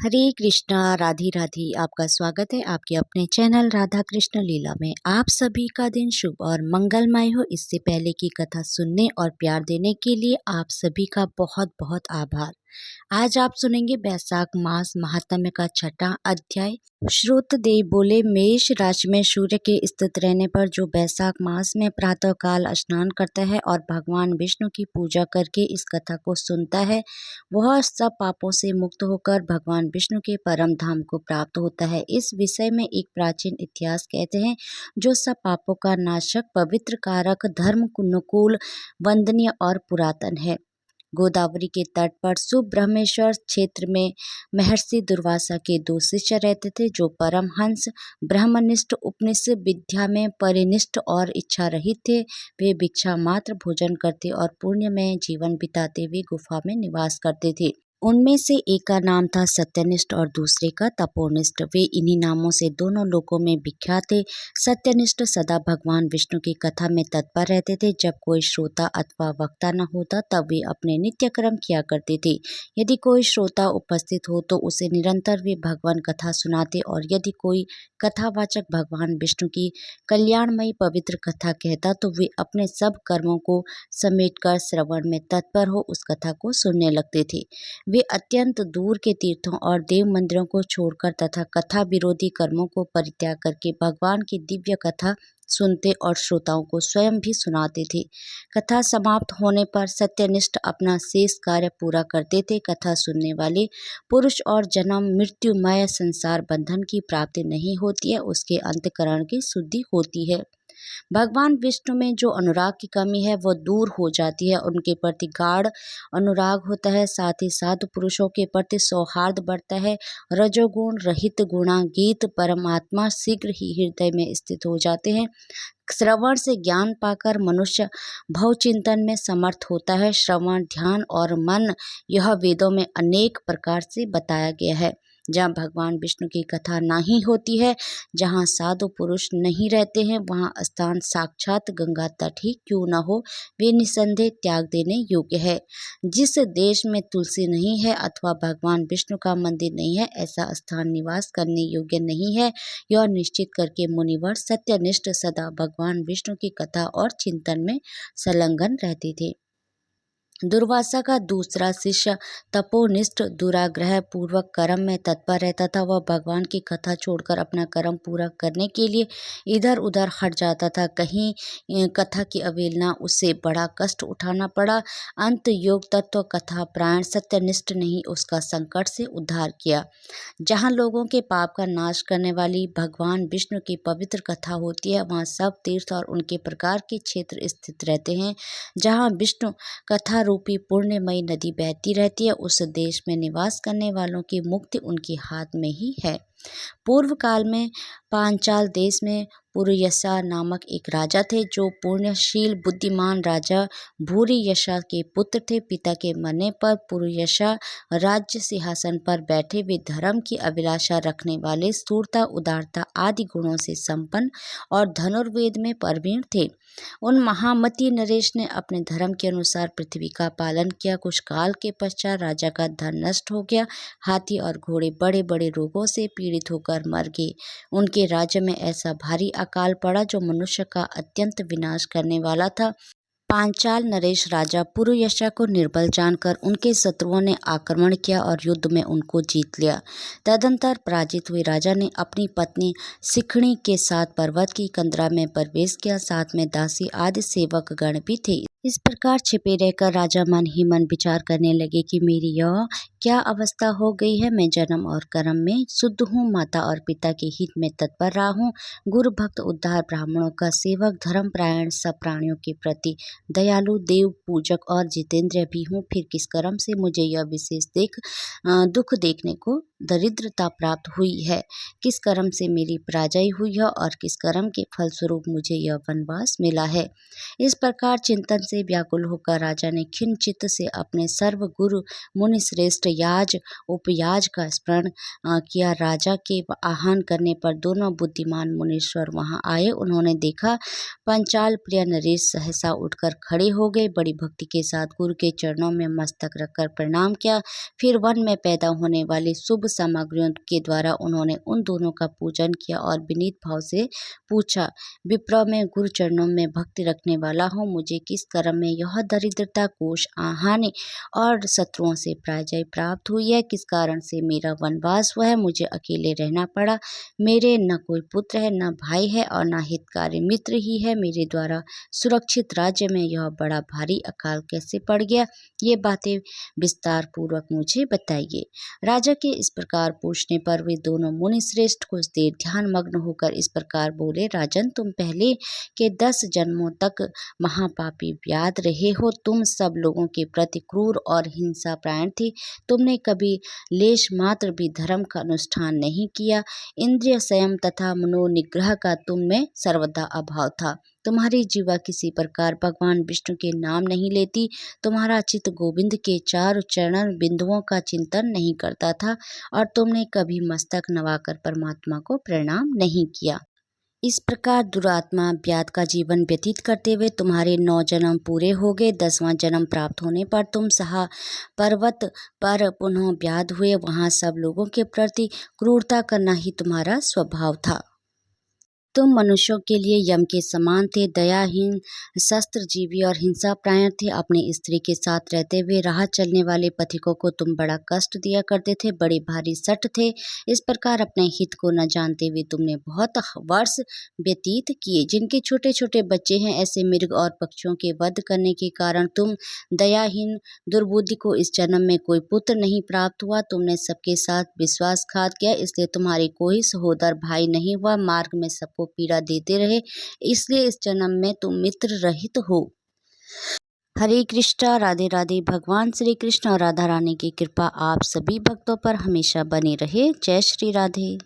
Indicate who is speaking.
Speaker 1: हरे कृष्णा राधे राधे। आपका स्वागत है आपके अपने चैनल राधा कृष्ण लीला में। आप सभी का दिन शुभ और मंगलमय हो। इससे पहले की कथा सुनने और प्यार देने के लिए आप सभी का बहुत बहुत आभार। आज आप सुनेंगे बैसाख मास महात्म्य का छठा अध्याय। श्रुतदेव बोले, मेष राशि में सूर्य के स्थित रहने पर जो बैसाख मास में प्रातः काल स्नान करता है और भगवान विष्णु की पूजा करके इस कथा को सुनता है, वह सब पापों से मुक्त होकर भगवान विष्णु के परम धाम को प्राप्त होता है। इस विषय में एक प्राचीन इतिहास कहते हैं, जो सब पापों का नाशक, पवित्र, कारक, धर्म अनुकूल, वंदनीय और पुरातन है। गोदावरी के तट पर सुब्रह्मण्येश्वर क्षेत्र में महर्षि दुर्वासा के दो शिष्य रहते थे, जो परमहंस, ब्रह्मनिष्ठ, उपनिषद विद्या में परिनिष्ठ और इच्छा रहित थे। वे भिक्षा मात्र भोजन करते और पुण्य में जीवन बिताते हुए गुफा में निवास करते थे। उनमें से एक का नाम था सत्यनिष्ठ और दूसरे का तपोनिष्ठ। वे इन्हीं नामों से दोनों लोकों में विख्यात थे। सत्यनिष्ठ सदा भगवान विष्णु की कथा में तत्पर रहते थे। जब कोई श्रोता अथवा वक्ता न होता तब वे अपने नित्य कर्म किया करते थे। यदि कोई श्रोता उपस्थित हो तो उसे निरंतर वे भगवान कथा सुनाते, और यदि कोई कथावाचक भगवान विष्णु की कल्याणमयी पवित्र कथा कहता तो वे अपने सब कर्मों को समेटकर श्रवण में तत्पर हो उस कथा को सुनने लगते थे। वे अत्यंत दूर के तीर्थों और देव मंदिरों को छोड़कर तथा कथा विरोधी कर्मों को परित्याग करके भगवान की दिव्य कथा सुनते और श्रोताओं को स्वयं भी सुनाते थे। कथा समाप्त होने पर सत्यनिष्ठ अपना शेष कार्य पूरा करते थे। कथा सुनने वाले पुरुष और जन्म मृत्युमय संसार बंधन की प्राप्ति नहीं होती है, उसके अंतःकरण की शुद्धि होती है। भगवान विष्णु में जो अनुराग की कमी है वह दूर हो जाती है। उनके प्रति गाढ़ अनुराग होता है। साथ ही साधु पुरुषों के प्रति सौहार्द बढ़ता है। रजोगुण रहित गुणागीत परमात्मा शीघ्र ही हृदय में स्थित हो जाते हैं। श्रवण से ज्ञान पाकर मनुष्य भव चिंतन में समर्थ होता है। श्रवण, ध्यान और मन, यह वेदों में अनेक प्रकार से बताया गया है। जहाँ भगवान विष्णु की कथा नहीं होती है, जहाँ साधु पुरुष नहीं रहते हैं, वहाँ स्थान साक्षात गंगा तट ही क्यों न हो, वे निसंदेह त्याग देने योग्य है। जिस देश में तुलसी नहीं है अथवा भगवान विष्णु का मंदिर नहीं है, ऐसा स्थान निवास करने योग्य नहीं है। यह निश्चित करके मुनिवर सत्यनिष्ठ सदा भगवान विष्णु की कथा और चिंतन में संलग्न रहते थे। दुर्वासा का दूसरा शिष्य तपोनिष्ठ दुराग्रह पूर्वक कर्म में तत्पर रहता था। वह भगवान की कथा छोड़कर अपना कर्म पूरा करने के लिए इधर उधर हट जाता था। कहीं कथा की अवहेलना, उससे बड़ा कष्ट उठाना पड़ा। अंत योग तत्व कथा प्राण सत्यनिष्ठ ने ही उसका संकट से उद्धार किया। जहाँ लोगों के पाप का नाश करने वाली भगवान विष्णु की पवित्र कथा होती है, वहाँ सब तीर्थ और उनके प्रकार के क्षेत्र स्थित रहते हैं। जहाँ विष्णु कथा रूपी पुण्यमयी नदी बहती रहती है, उस देश में निवास करने वालों की मुक्ति उनके हाथ में ही है। पूर्व काल में पांचाल देश में पुरुयशा नामक एक राजा थे, जो पुण्यशील बुद्धिमान राजा भूरियशा के पुत्र थे। पिता के मरने पर पुरुयशा राज्य सिंहासन पर बैठे। वे धर्म की अभिलाषा रखने वाले, स्थूलता, उदारता आदि गुणों से संपन्न और धनुर्वेद में प्रवीण थे। उन महामती नरेश ने अपने धर्म के अनुसार पृथ्वी का पालन किया। कुछ काल के पश्चात राजा का धन नष्ट हो गया। हाथी और घोड़े बड़े बड़े रोगों से पीड़ित होकर मर गए। उनके राज्य में ऐसा भारी अकाल पड़ा जो मनुष्य का अत्यंत विनाश करने वाला था। पांचाल नरेश राजा पुरुयशा को निर्बल जानकर उनके शत्रुओं ने आक्रमण किया और युद्ध में उनको जीत लिया। तदंतर पराजित हुए राजा ने अपनी पत्नी सिखणी के साथ पर्वत की कंदरा में प्रवेश किया। साथ में दासी आदि सेवक गण भी थे। इस प्रकार छिपे रहकर राजा मन ही मन विचार करने लगे कि मेरी यह क्या अवस्था हो गई है। मैं जन्म और कर्म में शुद्ध हूँ, माता और पिता के हित में तत्पर रहा हूँ, गुरु भक्त, उद्धार, ब्राह्मणों का सेवक, धर्म प्रायण, सब प्राणियों के प्रति दयालु, देव पूजक और जितेंद्रिय भी हूँ। फिर किस कर्म से मुझे यह विशेष दुख देखने को दरिद्रता प्राप्त हुई है? किस कर्म से मेरी पराजय हुई है और किस कर्म के फलस्वरूप मुझे यह वनवास मिला है? इस प्रकार चिंतन से व्याकुल होकर राजा ने खिन्न चित्त से अपने सर्व गुरु मुनि श्रेष्ठ याज उपयाज का स्मरण किया। राजा के आह्वान करने पर दोनों बुद्धिमान मुनीश्वर वहां आए। उन्होंने देखा पंचाल प्रिय नरेश सहसा उठकर खड़े हो गए। बड़ी भक्ति के साथ गुरु के चरणों में मस्तक रखकर प्रणाम किया। फिर वन में पैदा होने वाले शुभ सामग्रियों के द्वारा उन्होंने उन दोनों का पूजन किया और विनीत भाव से पूछा, विप्र, मैं गुरु चरणों में भक्ति रखने वाला हूँ, मुझे किस कर्म में यह दरिद्रता, कोष, हानि और शत्रुओं से पराजय प्राप्त हुई है? किस कारण से मेरा वनवास हुआ है? मुझे अकेले रहना पड़ा। मेरे न कोई पुत्र है, न भाई है और न हितकारी मित्र ही है। मेरे द्वारा सुरक्षित राज्य में यह बड़ा भारी अकाल कैसे पड़ गया? ये बातें विस्तार पूर्वक मुझे बताइए। राजा के इस प्रकार पूछने पर वे दोनों मुनि श्रेष्ठ कुछ देर ध्यान मग्न होकर इस प्रकार बोले, राजन, तुम पहले के 10 जन्मों तक महापापी व्याध रहे हो। तुम सब लोगों के प्रति क्रूर और हिंसा प्रायण थे। तुमने कभी लेश मात्र भी धर्म का अनुष्ठान नहीं किया। इंद्रिय संयम तथा मनोनिग्रह का तुम में सर्वदा अभाव था। तुम्हारी जीवा किसी प्रकार भगवान विष्णु के नाम नहीं लेती। तुम्हारा चित्त गोविंद के 4 चरण बिंदुओं का चिंतन नहीं करता था और तुमने कभी मस्तक नवाकर परमात्मा को प्रणाम नहीं किया। इस प्रकार दुरात्मा व्याध का जीवन व्यतीत करते हुए तुम्हारे 9 जन्म पूरे हो गए। 10वां जन्म प्राप्त होने पर तुम सहा पर्वत पर पुनः व्याध हुए। वहां सब लोगों के प्रति क्रूरता करना ही तुम्हारा स्वभाव था। तुम मनुष्यों के लिए यम के समान थे, दयाहीन, शस्त्रजीवी और हिंसापरायण थे। अपनी स्त्री के साथ रहते हुए राह चलने वाले पथिकों को तुम बड़ा कष्ट दिया करते थे, बड़े भारी सट थे। इस प्रकार अपने हित को न जानते हुए तुमने बहुत वर्ष व्यतीत किए। जिनके छोटे छोटे बच्चे हैं, ऐसे मृग और पक्षियों के वध करने के कारण तुम दयाहीन दुर्बुद्धि को इस जन्म में कोई पुत्र नहीं प्राप्त हुआ। तुमने सबके साथ विश्वासघात किया, इसलिए तुम्हारे कोई सहोदर भाई नहीं हुआ। मार्ग में सबको पीड़ा देते रहे, इसलिए इस जन्म में तुम मित्र रहित हो। हरे कृष्णा, राधे राधे। भगवान श्री कृष्ण और राधा रानी की कृपा आप सभी भक्तों पर हमेशा बनी रहे। जय श्री राधे।